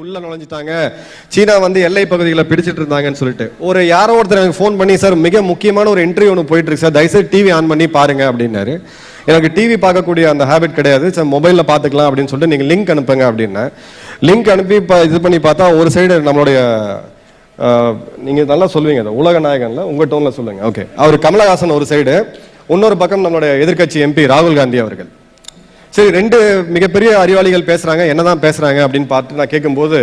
உள்ள நுழைஞ்சிட்டாங்க, சீனா வந்து எல்லை பகுதிகளை பிடிச்சிட்டு இருந்தாங்கன்னு சொல்லிட்டு ஒரு யாரோ ஒருத்தர் எனக்கு ஃபோன் பண்ணி, சார் மிக முக்கியமான ஒரு இன்டர்வியூ ஒன்று போயிட்டு இருக்கு சார், தயவுசெய்து டிவி ஆன் பண்ணி பாருங்க அப்படின்னாரு. எனக்கு டிவி பார்க்கக்கூடிய அந்த ஹேபிட் கிடையாது, சார் மொபைலில் பார்த்துக்கலாம் அப்படின்னு சொல்லிட்டு நீங்கள் லிங்க் அனுப்புங்க அப்படின்னா லிங்க் அனுப்பி இது பண்ணி பார்த்தா ஒரு சைடு நம்மளுடைய நீங்கள் நல்லா சொல்லுவீங்க அதை உலக நாயகன்ல உங்கள் டோனில் சொல்லுங்க, ஓகே, அவர் கமலஹாசன் ஒரு சைடு, இன்னொரு பக்கம் நம்மளுடைய எதிர்க்கட்சி எம்பி ராகுல் காந்தி அவர்கள். சரி, ரெண்டு மிகப்பெரிய அறிவாளிகள் பேசுறாங்க, என்னதான் பேசுறாங்க அப்படின்னு பார்த்து நான் கேட்கும்போது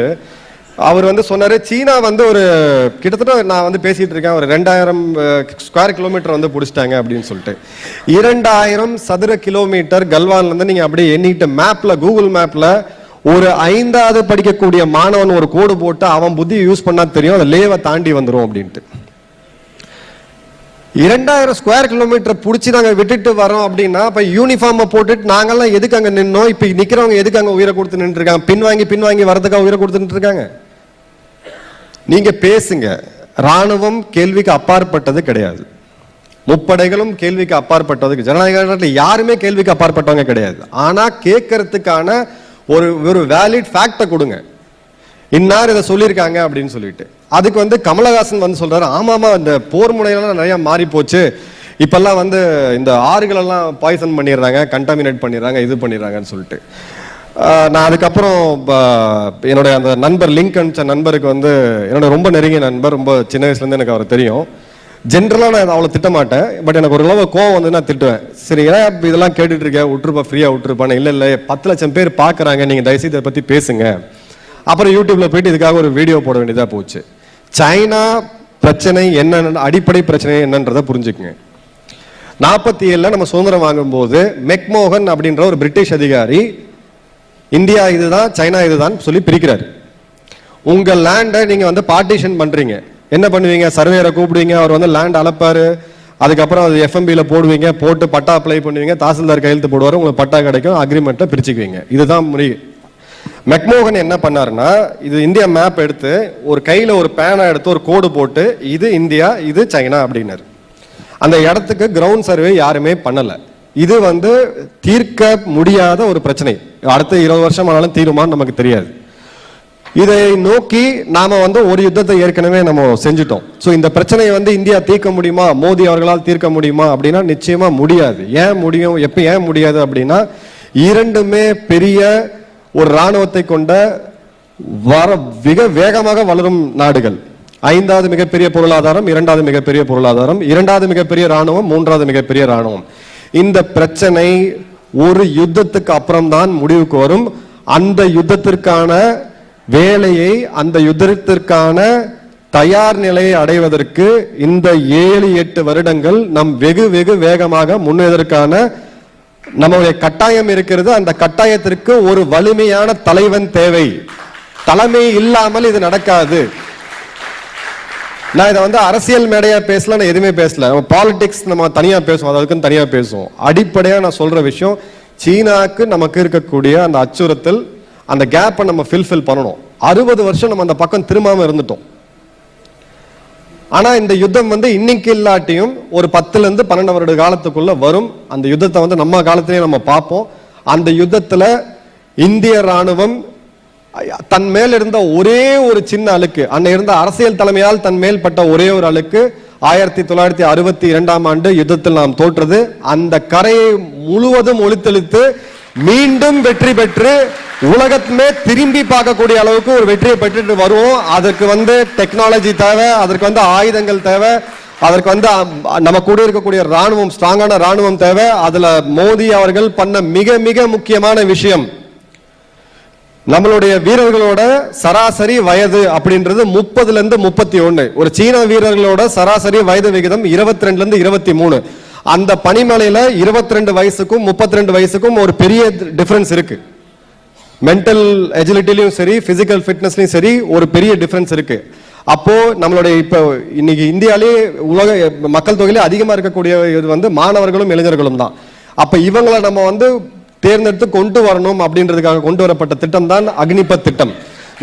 அவர் வந்து சொன்னாரு, சீனா வந்து ஒரு கிட்டத்தட்ட நான் வந்து பேசிட்டு இருக்கேன், ஒரு 2000 ஸ்கொயர் கிலோமீட்டர் வந்து பிடிச்சிட்டாங்க அப்படின்னு சொல்லிட்டு. 2000 சதுர கிலோமீட்டர் கல்வான்ல இருந்து நீங்க அப்படியே எண்ணிட்டு மேப்ல, கூகுள் மேப்ல ஒரு 5வது படிக்கக்கூடிய மாணவன் ஒரு கோடு போட்டு அவன் புத்தி யூஸ் பண்ணா தெரியும் அதை லேவை தாண்டி வந்துடும் அப்படின்ட்டு. 2000 ஸ்கொயர் கிலோமீட்டர் பிடிச்சி நாங்கள் விட்டுட்டு வரோம் அப்படின்னா, இப்போ யூனிஃபார்மை போட்டுட்டு நாங்கெல்லாம் எதுக்கு அங்கே நின்னோம், இப்போ நிற்கிறவங்க எதுக்கு அங்கே உயிரை கொடுத்து நின்று இருக்காங்க, பின்வாங்கி வரதுக்காக உயிரை கொடுத்துட்டு இருக்காங்க. நீங்க பேசுங்க, ராணுவம் கேள்விக்கு அப்பாற்பட்டது கிடையாது, முப்படைகளும் கேள்விக்கு அப்பாற்பட்டது, ஜனநாயக யாருமே கேள்விக்கு அப்பாற்பட்டவங்க கிடையாது. ஆனா கேட்கறதுக்கான ஒரு வேலிட் ஃபேக்டை கொடுங்க, இன்னார் இதை சொல்லியிருக்காங்க அப்படின்னு சொல்லிட்டு. அதுக்கு வந்து கமலஹாசன் வந்து சொல்றாரு, ஆமாமா இந்த போர் முனையெல்லாம் நிறைய மாறி போச்சு, இப்பெல்லாம் வந்து இந்த ஆறுகளெல்லாம் பாய்சன் பண்ணிடுறாங்க, கண்டாமினேட் பண்ணிடுறாங்க, இது பண்ணிடுறாங்கன்னு சொல்லிட்டு. நான் அதுக்கப்புறம் என்னுடைய அந்த நண்பர் லிங்க் அனுப்பிச்ச நண்பருக்கு வந்து என்னோட ரொம்ப நெருங்கிய நண்பர், ரொம்ப சின்ன வயசுலேருந்து எனக்கு அவர் தெரியும். ஜென்ரலாக நான் அவ்வளோ திட்ட மாட்டேன், பட் எனக்கு ஒரு அளவு கோவம் வந்து நான் திட்டுவேன். சரி, ஏன் இதெல்லாம் கேட்டுட்டு இருக்கேன், விட்டுருப்பா, ஃப்ரீயாக விட்டுருப்பானே. இல்லை 10 லட்சம் பேர் பார்க்குறாங்க, நீங்கள் தயவுசெய்து இதை பற்றி பேசுங்க. அப்புறம் யூடியூப்ல போயிட்டு இதுக்காக ஒரு வீடியோ போட வேண்டியதா போச்சு. சைனா பிரச்சனை என்ன, அடிப்படை பிரச்சனை என்னன்றதை புரிஞ்சுக்குங்க. 47 நம்ம சுதந்திரம் வாங்கும்போது மெக்மோகன் அப்படின்ற ஒரு பிரிட்டிஷ் அதிகாரி இந்தியா இதுதான், சைனா இதுதான் சொல்லி பிரிக்கிறாரு. உங்க லேண்டை நீங்க வந்து பார்ட்டிஷன் பண்றீங்க, என்ன பண்ணுவீங்க, சர்வேயரை கூப்பிடுவீங்க, அவர் வந்து லேண்ட் அளப்பாரு, அதுக்கப்புறம் அது எஃப்எம்பியில போடுவீங்க, போட்டு பட்டா அப்ளை பண்ணுவீங்க, தாசில்தார் கையெழுத்து போடுவார், உங்களுக்கு பட்டா கிடைக்கும், அக்ரிமெண்ட்டை பிரிச்சுக்குவீங்க. இதுதான் முறை. மெக்மோகன் என்ன பண்ணாருன்னா, இது இந்தியா மேப் எடுத்து ஒரு கையில ஒரு பேனா எடுத்து ஒரு கோடு போட்டு இது இந்தியா இது சைனா அப்படின்னாரு. அந்த இடத்துக்கு கிரவுண்ட் சர்வே யாருமே பண்ணல. இது வந்து தீர்க்க முடியாத ஒரு பிரச்சனை, அடுத்த 20 வருஷம் ஆனாலும் தீருமான்னு நமக்கு தெரியாது. இதை நோக்கி நாம வந்து ஒரு யுத்தத்தை ஏற்கனவே நம்ம செஞ்சுட்டோம். ஸோ இந்த பிரச்சனையை வந்து இந்தியா தீர்க்க முடியுமா, மோடி அவர்களால் தீர்க்க முடியுமா அப்படின்னா நிச்சயமா முடியாது. ஏன் முடியும், எப்ப ஏன் முடியாது அப்படின்னா, இரண்டுமே பெரிய ஒரு ராணுவத்தை கொண்ட மிக வேகமாக வளரும் நாடுகள். 5வது மிகப்பெரிய பொருளாதாரம், 2வது மிகப்பெரிய பொருளாதாரம், 2வது மிகப்பெரிய ராணுவம், 3வது மிகப்பெரிய ராணுவம். இந்த பிரச்சனை ஒரு யுத்தத்துக்கு அப்புறம் தான் முடிவுக்கு வரும். அந்த யுத்தத்திற்கான வேலையை, அந்த யுத்தத்திற்கான தயார் நிலையை அடைவதற்கு இந்த 7-8 வருடங்கள் நம் வெகு வேகமாக முன்னேறதற்கான நம்முடைய கட்டாயம் இருக்கிறது. அந்த கட்டாயத்திற்கு ஒரு வலிமையான தலைவன் தேவை. தலைமை இல்லாமல் இது நடக்காது. நான் இதை வந்து அரசியல் மேடையா பேசல, நான் எதுவுமே பேசல, நம்ம பாலிடிக்ஸ் நம்ம தனியா பேசுவோம், அதுக்குன்னு தனியா பேசுவோம். அடிப்படையா நான் சொல்ற விஷயம், சீனாக்கு நமக்கு இருக்கக்கூடிய அந்த அச்சுறுத்தல், அந்த கேப்பை நம்ம ஃபில்ஃபில் பண்ணணும். 60 வருஷம் நம்ம அந்த பக்கம் திரும்பாம இருந்துட்டோம். ஆனா இந்த யுத்தம் வந்து இன்னைக்கு இல்லாட்டியும் ஒரு 10 to 12 வருட காலத்துக்குள்ள வரும். அந்த யுத்தத்தை வந்து நம்ம காலத்திலேயே நம்ம பார்ப்போம். அந்த யுத்தத்துல இந்திய ராணுவம் தன் மேல் இருந்த ஒரே ஒரு சின்ன அழுக்கு, அன்னை இருந்த அரசியல் தலைமையால் தன் மேல் பட்ட ஒரே ஒரு அழுக்கு, 1962 யுத்தத்தில் நாம் தோற்றது. அந்த கரையை முழுவதும் ஒழித்தெழுத்து மீண்டும் வெற்றி பெற்று உலகத்துமே திரும்பி பார்க்கக்கூடிய அளவுக்கு ஒரு வெற்றியை பெற்றுட்டு வருவோம். அதற்கு வந்து டெக்னாலஜி தேவை, அதற்கு வந்து ஆயுதங்கள் தேவை, அதற்கு வந்து நம்ம கூட இருக்கக்கூடிய ராணுவம், ஸ்ட்ராங்கான ராணுவம் தேவை. அதுல மோடி அவர்கள் பண்ண மிக முக்கியமான விஷயம், நம்மளுடைய வீரர்களோட சராசரி வயது அப்படின்றது 30 to 31. ஒரு சீன வீரர்களோட சராசரி வயது விகிதம் 22 to 23. அந்த பனிமலையில 22 வயசுக்கும் 32 வயசுக்கும் ஒரு பெரிய டிஃபரன்ஸ் இருக்கு. மென்டல் எஜிலிட்டிலையும் சரி, பிசிக்கல் ஃபிட்னஸ்லையும் சரி, ஒரு பெரிய டிஃபரன்ஸ் இருக்கு. அப்போ நம்மளுடைய இப்போ இன்னைக்கு இந்தியாலே உலக மக்கள் தொகையிலே அதிகமா இருக்கக்கூடிய இது வந்து மாணவர்களும் இளைஞர்களும் தான். அப்ப இவங்களை நம்ம வந்து தேர்ந்தெடுத்து கொண்டு வரணும் அப்படின்றதுக்காக கொண்டு வரப்பட்ட திட்டம் தான் அக்னிபத் திட்டம்.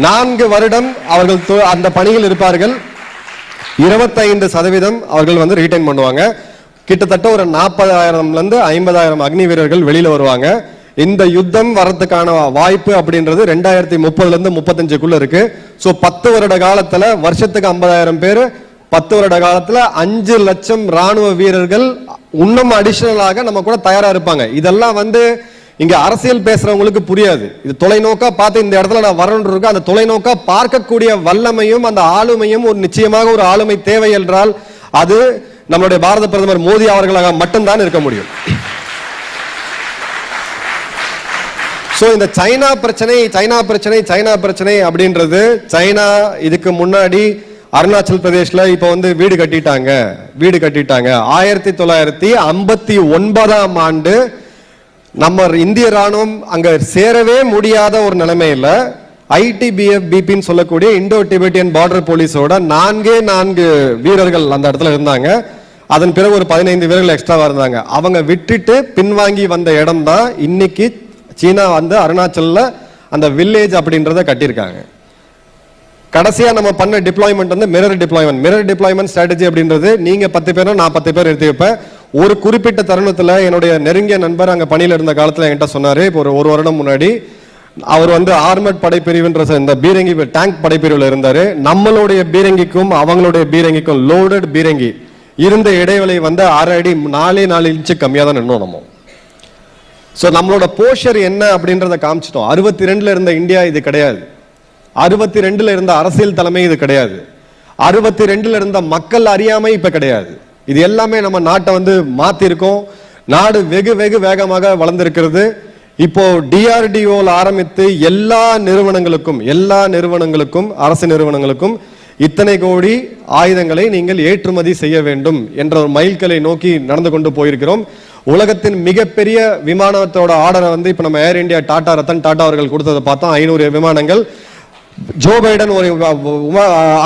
4 வருடம் அவர்கள் அந்த பணியில் இருப்பார்கள். 25% அவர்கள் வந்து ரீடைன் பண்ணுவாங்க. கிட்டத்தட்ட ஒரு 40,000 to 50,000 அக்னி வீரர்கள் வெளியில வருவாங்க. இந்த யுத்தம் வரதுக்கான வாய்ப்பு அப்படின்றது 2030 இருந்து 35 இருக்கு. ஸோ 10 வருட காலத்துல வருஷத்துக்கு 50,000 பேர், 10 வருட காலத்துல 5 லட்சம் ராணுவ வீரர்கள் இன்னும் அடிஷனலாக நம்ம கூட தயாரா இருப்பாங்க. இதெல்லாம் இங்க அரசியல் பேசுறவங்களுக்கு புரியாது. இது தொலைநோக்கா பார்த்து இந்த இடத்துல நான் வரணும் இருக்கு. அந்த தொலைநோக்கா பார்க்கக்கூடிய வல்லமையும் அந்த ஆளுமையும் ஒரு நிச்சயமாக ஒரு ஆளுமை தேவை என்றால் அது நம்மளுடைய பாரத பிரதமர் மோடி அவர்களாக மட்டும்தான் இருக்க முடியும். சோ இந்த சைனா பிரச்சனை அப்படின்றது, சைனா இதுக்கு முன்னாடி அருணாச்சல் பிரதேஷ்ல இப்ப வீடு கட்டிட்டாங்க. 1959ஆம் ஆண்டு நம்ம இந்திய ராணுவம் அங்க சேரவே முடியாத ஒரு நிலைமையில ஐடிபிஎஃப் சொல்லக்கூடிய இண்டோ டிபெட்டியன் பார்டர் போலீஸோட 4 வீரர்கள் அந்த இடத்துல இருந்தாங்க. அதன் பிறகு ஒரு 15 வீரர்கள் எக்ஸ்ட்ராவா இருந்தாங்க. அவங்க விட்டுட்டு பின்வாங்கி வந்த இடம் தான் இன்னைக்கு சீனா அருணாச்சல்ல அந்த வில்லேஜ் அப்படின்றத கட்டியிருக்காங்க. கடைசியா நம்ம பண்ண டிப்ளாய்மெண்ட் மிரர் டிப்ளாய்மெண்ட் ஸ்ட்ராட்டஜி அப்படின்றது, நீங்க 10 பேர் நான் 10 பேர் எடுத்து வைப்பேன். ஒரு குறிப்பிட்ட தருணத்துல என்னுடைய நெருங்கிய நண்பர் அங்க பணியில இருந்த காலத்துல என்கிட்ட சொன்னாரு, இப்போ ஒரு வருடம் முன்னாடி அவர் ஆர்மட் படைப்பிரிவுன்ற இந்த பீரங்கி டேங்க் படைப்பிரிவுல இருந்தாரு. நம்மளுடைய பீரங்கிக்கும் அவங்களுடைய பீரங்கிக்கும் லோடட் பீரங்கி இருந்த இடைவெளி 6 அடி 4 இன்ச்சு கம்மியா தான் நின்னோம் நம்ம. சோ நம்மளோட போஷர் என்ன அப்படின்றத காமிச்சிட்டோம். 62ல இருந்த இந்தியா இது கிடையாது. 62ல இருந்த அரசியல் தலைமை இது கிடையாது. 62ல இருந்த மக்கள் அறியாமை இப்ப கிடையாது. இது எல்லாமே நம்ம நாட்டை மாத்தி இருக்கோம். நாடு வெகு வேகமாக வளர்ந்திருக்கிறது. இப்போ டிஆர்டிஓல ஆரம்பித்து எல்லா நிறுவனங்களுக்கும் அரசு நிறுவனங்களுக்கும் இத்தனை கோடி ஆயுதங்களை நீங்கள் ஏற்றுமதி செய்ய வேண்டும் என்ற ஒரு மைல்கல்லை நோக்கி நடந்து கொண்டு போயிருக்கிறோம். உலகத்தின் மிகப்பெரிய விமானத்தோட ஆர்டரை இப்ப நம்ம ஏர் இந்தியா ரத்தன் டாடா அவர்கள் கொடுத்ததை பார்த்தோம். 500 விமானங்கள். ஜோ பைடன் ஒரு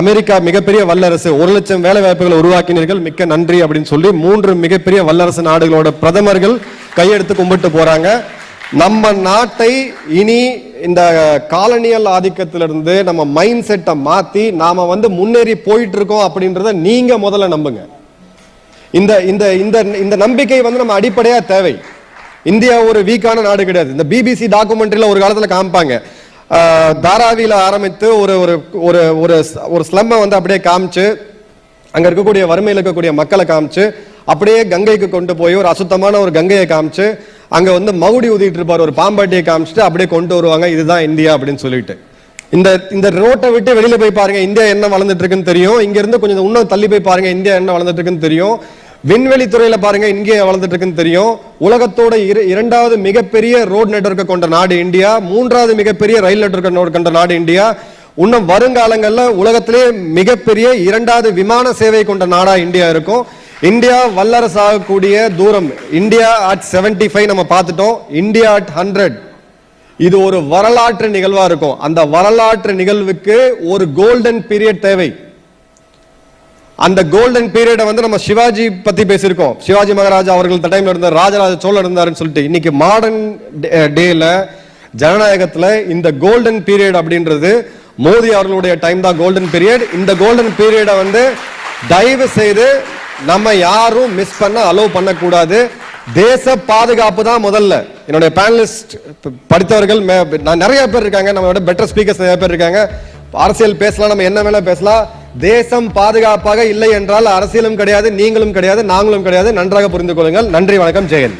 அமெரிக்கா மிகப்பெரிய வல்லரசு, 1 லட்சம் வேலை வாய்ப்புகளை உருவாக்கினீர்கள், மிக்க நன்றி அப்படின்னு சொல்லி 3 மிகப்பெரிய வல்லரசு நாடுகளோட பிரதமர்கள் கையெடுத்து கும்பிட்டு போறாங்க. நம்ம நாட்டை இனி இந்த காலனியல் ஆதிக்கத்திலிருந்து நம்ம மைண்ட் செட்டை மாத்தி நாம முன்னேறி போயிட்டு இருக்கோம் அப்படின்றத நீங்க முதல்ல நம்புங்க. இந்த இந்த இந்த இந்த நம்பிக்கை நம்ம அடிப்படையா தேவை. இந்தியா ஒரு வீக்கான நாடு கிடையாது. இந்த பிபிசி டாக்குமெண்ட்ரியில ஒரு காலத்துல காமிப்பாங்க, தாராவியில ஆரம்பித்து ஒரு ஒரு ஒரு ஸ்லம்மை அப்படியே காமிச்சு அங்க இருக்கக்கூடிய வறுமையில் இருக்கக்கூடிய மக்களை காமிச்சு அப்படியே கங்கைக்கு கொண்டு போய் ஒரு அசுத்தமான ஒரு கங்கையை காமிச்சு அங்க மகுடி ஊதிட்டு இருப்பார், ஒரு பாம்பாட்டியை காமிச்சிட்டு அப்படியே கொண்டு வருவாங்க. இதுதான் இந்தியா அப்படின்னு சொல்லிட்டு இந்த ரோட்டை விட்டு வெளியில போய் பாருங்க, இந்தியா என்ன வளர்ந்துட்டு இருக்குன்னு தெரியும். இங்க இருந்து கொஞ்சம் இன்னும் தள்ளி போய் பாருங்க, இந்தியா என்ன வளர்ந்துட்டு இருக்குன்னு தெரியும். விண்வெளி துறையில பாருங்க, இங்கே வளர்ந்துட்டு இருக்குன்னு தெரியும். உலகத்தோட 2வது மிகப்பெரிய ரோட் நெட்வொர்க்கை கொண்ட நாடு இந்தியா, 3வது மிகப்பெரிய ரயில் நெட்வொர்க் கொண்ட நாடு இந்தியா. இன்னும் வருங்காலங்கள்ல உலகத்திலே மிகப்பெரிய 2வது விமான சேவை கொண்ட நாடா இந்தியா இருக்கும். இந்தியா வல்லரசு ஆகக்கூடிய தூரம் இந்தியா at 75 நம்ம பார்த்துட்டோம். இந்தியா at 100 இது ஒரு வரலாற்று நிகழ்வா இருக்கும். அந்த வரலாற்று நிகழ்வுக்கு ஒரு கோல்டன் பீரியட் தேவை. அந்த கோல்டன் பீரியட நம்ம சிவாஜி பத்தி பேசியிருக்கோம். சிவாஜி மகாராஜா அவர்கள் டைம்ல இருந்தார், ராஜராஜ சோழர் இருந்தாருன்னு சொல்லிட்டு இன்னைக்கு மாடர்ன் டேல ஜனநாயகத்துல இந்த கோல்டன் பீரியட் அப்படின்றது மோடி அவர்களுடைய டைம் தான் கோல்டன் பீரியட். இந்த கோல்டன் பீரியட தயவு செய்து நம்ம யாரும் மிஸ் பண்ண அலோவ் பண்ணக்கூடாது. தேச பாதுகாப்பு தான் முதல்ல. என்னுடைய பேனலிஸ்ட் படித்தவர்கள் நிறைய பேர் இருக்காங்க, நம்மளோட பெட்டர் ஸ்பீக்கர்ஸ் நிறைய பேர் இருக்காங்க. அரசியல் பேசலாம், நம்ம என்ன வேணா பேசலாம். தேசம் பாதுகாப்பாக இல்லை என்றால் அரசியலும் கிடையாது, நீங்களும் கிடையாது, நாங்களும் கிடையாது. நன்றாக புரிந்து கொள்ளுங்கள். நன்றி, வணக்கம், ஜெயன்.